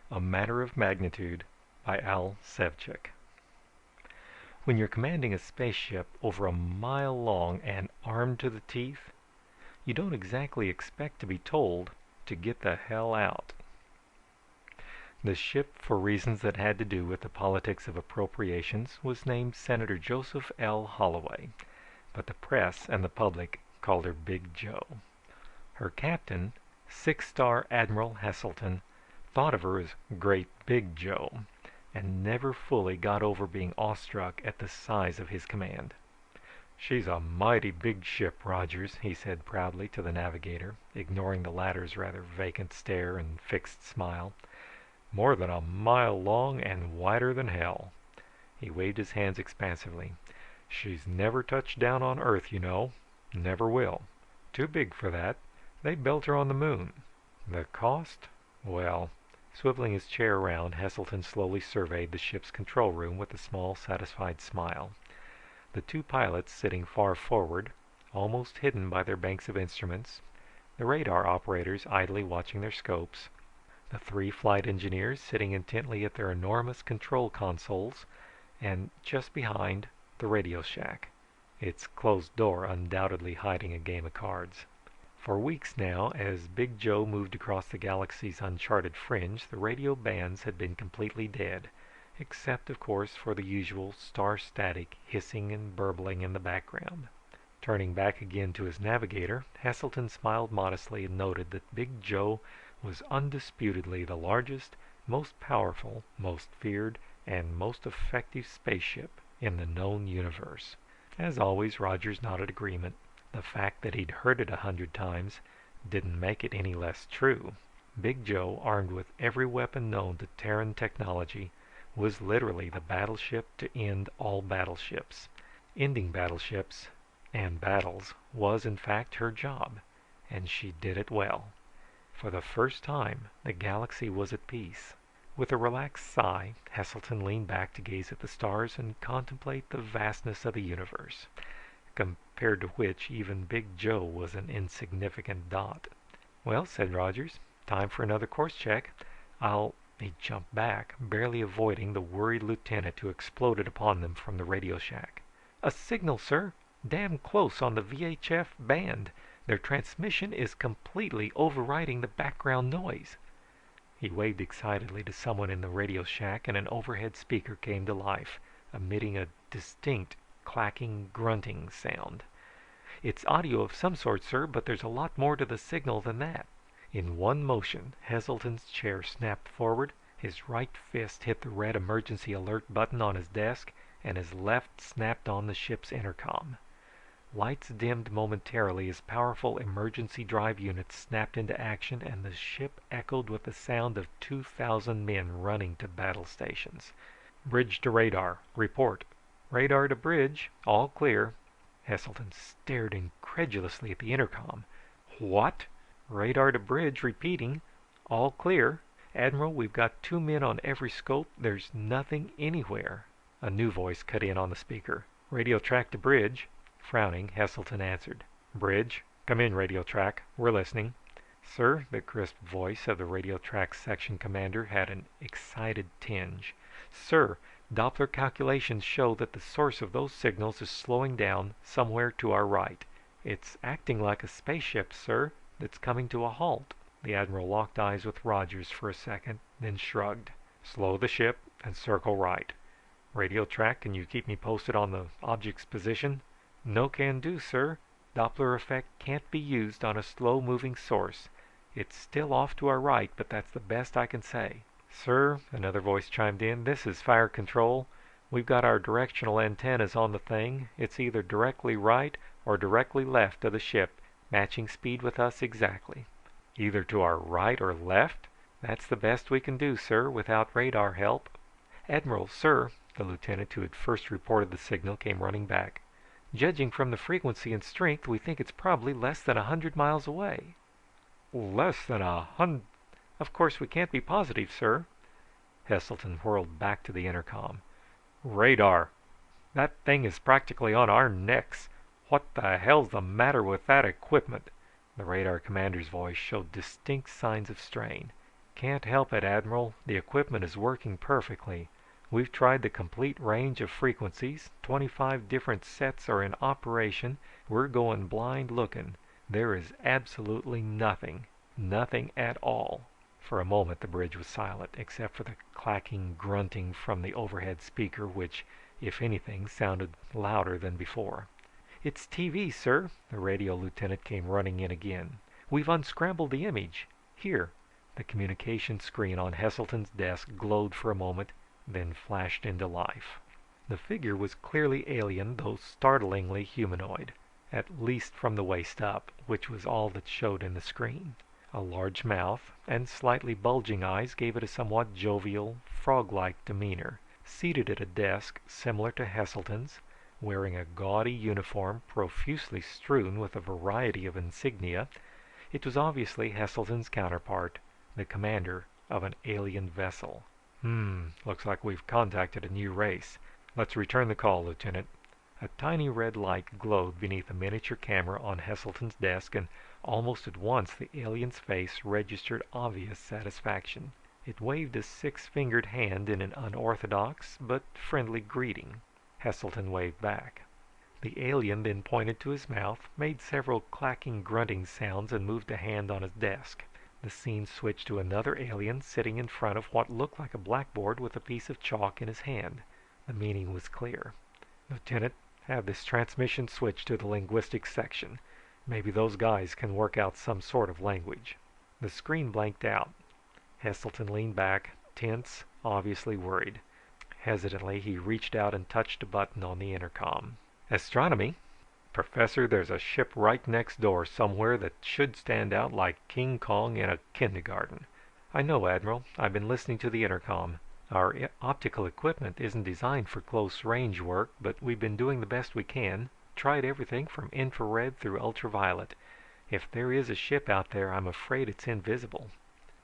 A Matter of Magnitude by Sevcik. When you're commanding a spaceship over a mile long and armed to the teeth, you don't exactly expect to be told to get the hell out. The ship, for reasons that had to do with the politics of appropriations, was named Senator Joseph L. Holloway, but the press and the public called her Big Joe. Her captain, six-star Admiral Heselton, thought of her as Great Big Joe, and never fully got over being awestruck at the size of his command. "She's a mighty big ship, Rogers," he said proudly to the navigator, ignoring the latter's rather vacant stare and fixed smile. "More than a mile long and wider than hell." He waved his hands expansively. "She's never touched down on Earth, you know. Never will. Too big for that. They built her on the moon. The cost? Well..." Swiveling his chair around, Heselton slowly surveyed the ship's control room with a small, satisfied smile. The two pilots sitting far forward, almost hidden by their banks of instruments, the radar operators idly watching their scopes, the three flight engineers sitting intently at their enormous control consoles, and just behind, the radio shack, its closed door undoubtedly hiding a game of cards. For weeks now, as Big Joe moved across the galaxy's uncharted fringe, the radio bands had been completely dead, except, of course, for the usual star-static hissing and burbling in the background. Turning back again to his navigator, Heselton smiled modestly and noted that Big Joe was undisputedly the largest, most powerful, most feared, and most effective spaceship in the known universe. As always, Rogers nodded agreement. The fact that he'd heard it 100 times didn't make it any less true. Big Joe, armed with every weapon known to Terran technology, was literally the battleship to end all battleships. Ending battleships and battles was, in fact, her job, and she did it well. For the first time, the galaxy was at peace. With a relaxed sigh, Heselton leaned back to gaze at the stars and contemplate the vastness of the universe, compared to which even Big Joe was an insignificant dot. "Well," said Rogers, "time for another course check. He jumped back, barely avoiding the worried lieutenant who exploded upon them from the radio shack. "A signal, sir! Damn close on the VHF band. Their transmission is completely overriding the background noise." He waved excitedly to someone in the radio shack, and an overhead speaker came to life, emitting a distinct clacking, grunting sound. "It's audio of some sort, sir, but there's a lot more to the signal than that." In one motion, Heselton's chair snapped forward, his right fist hit the red emergency alert button on his desk, and his left snapped on the ship's intercom. Lights dimmed momentarily as powerful emergency drive units snapped into action, and the ship echoed with the sound of 2,000 men running to battle stations. "Bridge to radar. Report." "Radar to bridge. All clear." Heselton stared incredulously at the intercom. "What?" "Radar to bridge. Repeating. All clear. Admiral, we've got 2 men on every scope. There's nothing anywhere." A new voice cut in on the speaker. "Radio track to bridge." Frowning, Heselton answered. "Bridge. Come in, radio track. We're listening." "Sir," the crisp voice of the radio track section commander had an excited tinge. "Sir, Doppler calculations show that the source of those signals is slowing down somewhere to our right. It's acting like a spaceship, sir, that's coming to a halt." The Admiral locked eyes with Rogers for a second, then shrugged. "Slow the ship and circle right. Radio track, can you keep me posted on the object's position?" "No can do, sir. Doppler effect can't be used on a slow-moving source. It's still off to our right, but that's the best I can say." "Sir," another voice chimed in, "this is fire control. We've got our directional antennas on the thing. It's either directly right or directly left of the ship, matching speed with us exactly." "Either to our right or left?" "That's the best we can do, sir, without radar help." "Admiral, sir," the lieutenant who had first reported the signal came running back. "Judging from the frequency and strength, we think it's probably less than 100 miles away." "Less than 100?" "Of course we can't be positive, sir." Heselton whirled back to the intercom. "Radar! That thing is practically on our necks. What the hell's the matter with that equipment?" The radar commander's voice showed distinct signs of strain. Can't help it, Admiral. The equipment is working perfectly. We've tried the complete range of frequencies. 25 different sets are in operation. We're going blind looking. There is absolutely nothing. Nothing at all." For a moment the bridge was silent, except for the clacking grunting from the overhead speaker, which, if anything, sounded louder than before. "It's TV, sir." The radio lieutenant came running in again. "We've unscrambled the image. Here." The communication screen on Heselton's desk glowed for a moment, then flashed into life. The figure was clearly alien, though startlingly humanoid, at least from the waist up, which was all that showed in the screen. A large mouth and slightly bulging eyes gave it a somewhat jovial, frog-like demeanor. Seated at a desk similar to Heselton's, wearing a gaudy uniform profusely strewn with a variety of insignia, it was obviously Heselton's counterpart, the commander of an alien vessel. Looks like we've contacted a new race. Let's return the call, Lieutenant." A tiny red light glowed beneath a miniature camera on Heselton's desk, and almost at once the alien's face registered obvious satisfaction. It waved a six-fingered hand in an unorthodox but friendly greeting. Heselton waved back. The alien then pointed to his mouth, made several clacking grunting sounds, and moved a hand on his desk. The scene switched to another alien sitting in front of what looked like a blackboard with a piece of chalk in his hand. The meaning was clear. "Lieutenant, have this transmission switched to the linguistics section. Maybe those guys can work out some sort of language." The screen blanked out. Heselton leaned back, tense, obviously worried. Hesitantly, he reached out and touched a button on the intercom. "Astronomy? Professor, there's a ship right next door somewhere that should stand out like King Kong in a kindergarten." "I know, Admiral. I've been listening to the intercom. Our optical equipment isn't designed for close range work, but we've been doing the best we can. Tried everything from infrared through ultraviolet. If there is a ship out there, I'm afraid it's invisible."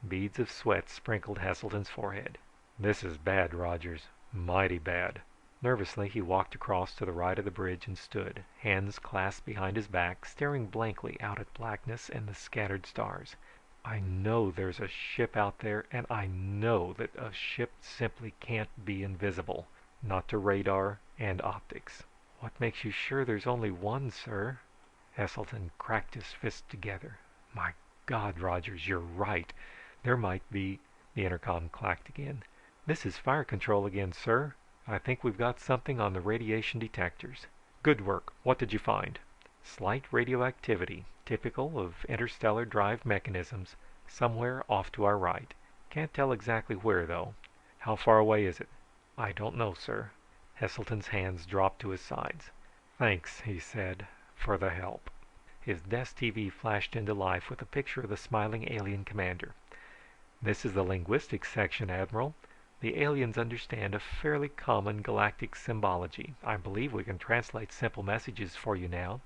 Beads of sweat sprinkled Heselton's forehead. "This is bad, Rogers. Mighty bad." Nervously, he walked across to the right of the bridge and stood, hands clasped behind his back, staring blankly out at blackness and the scattered stars. "I know there's a ship out there, and I know that a ship simply can't be invisible. Not to radar and optics." "What makes you sure there's only one, sir?" Heselton cracked his fists together. "My God, Rogers, you're right. There might be..." The intercom clacked again. "This is fire control again, sir. I think we've got something on the radiation detectors." "Good work. What did you find?" "Slight radioactivity, typical of interstellar drive mechanisms, somewhere off to our right. Can't tell exactly where, though." "How far away is it?" "I don't know, sir." Heselton's hands dropped to his sides. "Thanks," he said, "for the help." His desk TV flashed into life with a picture of the smiling alien commander. "This is the linguistics section, Admiral. The aliens understand a fairly common galactic symbology. I believe we can translate simple messages for you now."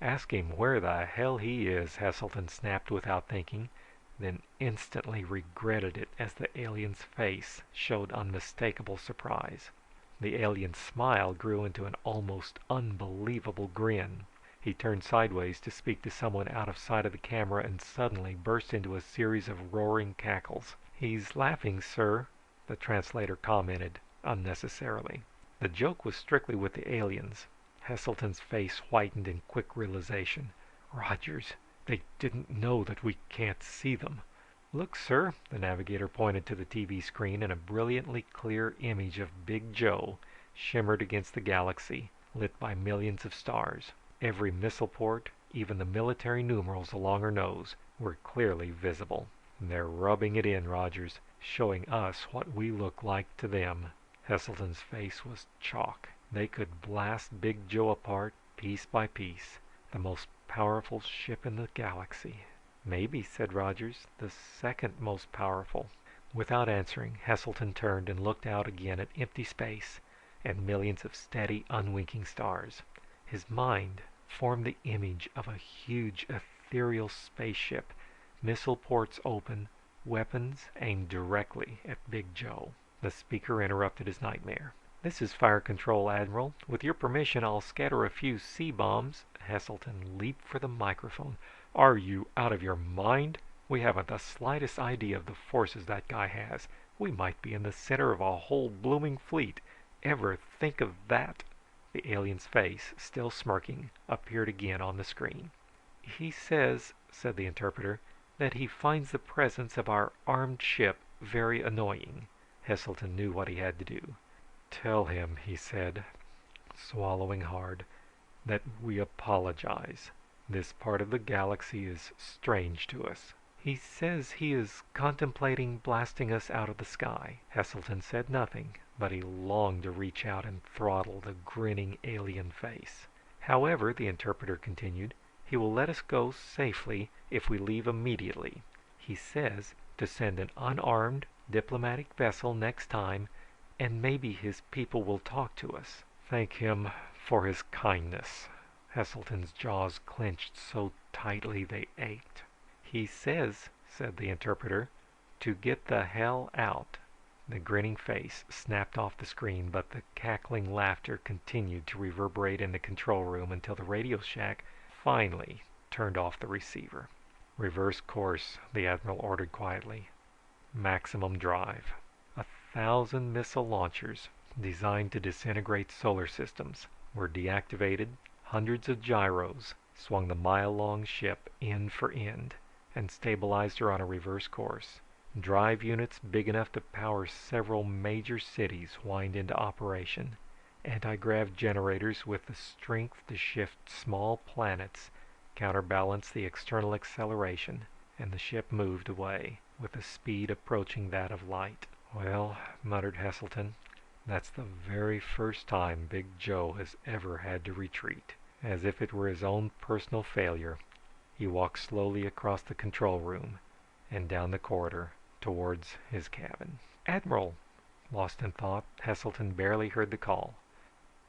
"Ask him where the hell he is," Heselton snapped without thinking, then instantly regretted it as the alien's face showed unmistakable surprise. The alien's smile grew into an almost unbelievable grin. He turned sideways to speak to someone out of sight of the camera and suddenly burst into a series of roaring cackles. "He's laughing, sir," the translator commented unnecessarily. The joke was strictly with the aliens. Heselton's face whitened in quick realization. "Rogers, they didn't know that we can't see them." "Look, sir." The navigator pointed to the TV screen, and a brilliantly clear image of Big Joe shimmered against the galaxy, lit by millions of stars. Every missile port, even the military numerals along her nose, were clearly visible. "They're rubbing it in, Rogers, showing us what we look like to them." Heselton's face was chalk. They could blast Big Joe apart piece by piece. The most powerful ship in the galaxy. "Maybe," said Rogers, "the second most powerful." Without answering, Heselton turned and looked out again at empty space and millions of steady, unwinking stars. His mind formed the image of a huge ethereal spaceship, missile ports open, weapons aimed directly at Big Joe. The speaker interrupted his nightmare. "This is fire control, Admiral. With your permission, I'll scatter a few C-bombs." Heselton leaped for the microphone. "Are you out of your mind?" We haven't the slightest idea of the forces that guy has. We might be in the center of a whole blooming fleet. Ever think of that?" The alien's face, still smirking, appeared again on the screen. "He says," said the interpreter, "that he finds the presence of our armed ship very annoying." Heselton knew what he had to do. "Tell him," he said, swallowing hard, "that we apologize. This part of the galaxy is strange to us." "He says he is contemplating blasting us out of the sky." Heselton said nothing, but he longed to reach out and throttle the grinning alien face. "However," the interpreter continued, "he will let us go safely if we leave immediately. He says to send an unarmed diplomatic vessel next time, and maybe his people will talk to us." "Thank him for his kindness." Heselton's jaws clenched so tightly they ached. "He says," said the interpreter, "to get the hell out." The grinning face snapped off the screen, but the cackling laughter continued to reverberate in the control room until the radio shack finally turned off the receiver. "Reverse course," the admiral ordered quietly. "Maximum drive." 1,000 missile launchers designed to disintegrate solar systems were deactivated. Hundreds of gyros swung the mile-long ship end for end and stabilized her on a reverse course. Drive units big enough to power several major cities whined into operation. Anti-grav generators with the strength to shift small planets counterbalanced the external acceleration, and the ship moved away with a speed approaching that of light. "Well," muttered Heselton, "that's the very first time Big Joe has ever had to retreat." As if it were his own personal failure, he walked slowly across the control room and down the corridor towards his cabin. "Admiral!" Lost in thought, Heselton barely heard the call.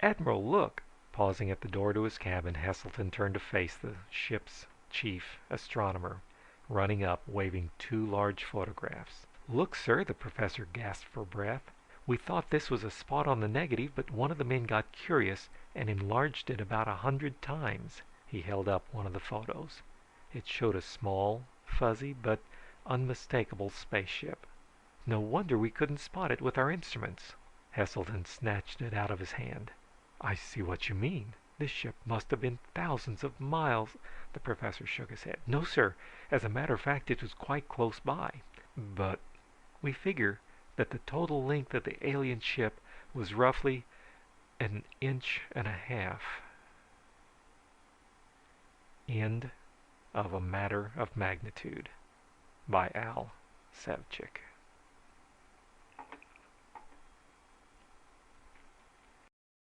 "Admiral, look!" Pausing at the door to his cabin, Heselton turned to face the ship's chief astronomer, running up, waving 2 large photographs. "Look, sir," the professor gasped for breath. "We thought this was a spot on the negative, but one of the men got curious and enlarged it about 100 times." He held up one of the photos. It showed a small, fuzzy, but unmistakable spaceship. "No wonder we couldn't spot it with our instruments." Heselton snatched it out of his hand. "I see what you mean. This ship must have been thousands of miles." The professor shook his head. "No, sir. As a matter of fact, it was quite close by." "But we figure that the total length of the alien ship was roughly an inch and a half." End of A Matter of Magnitude by Al Sevcik.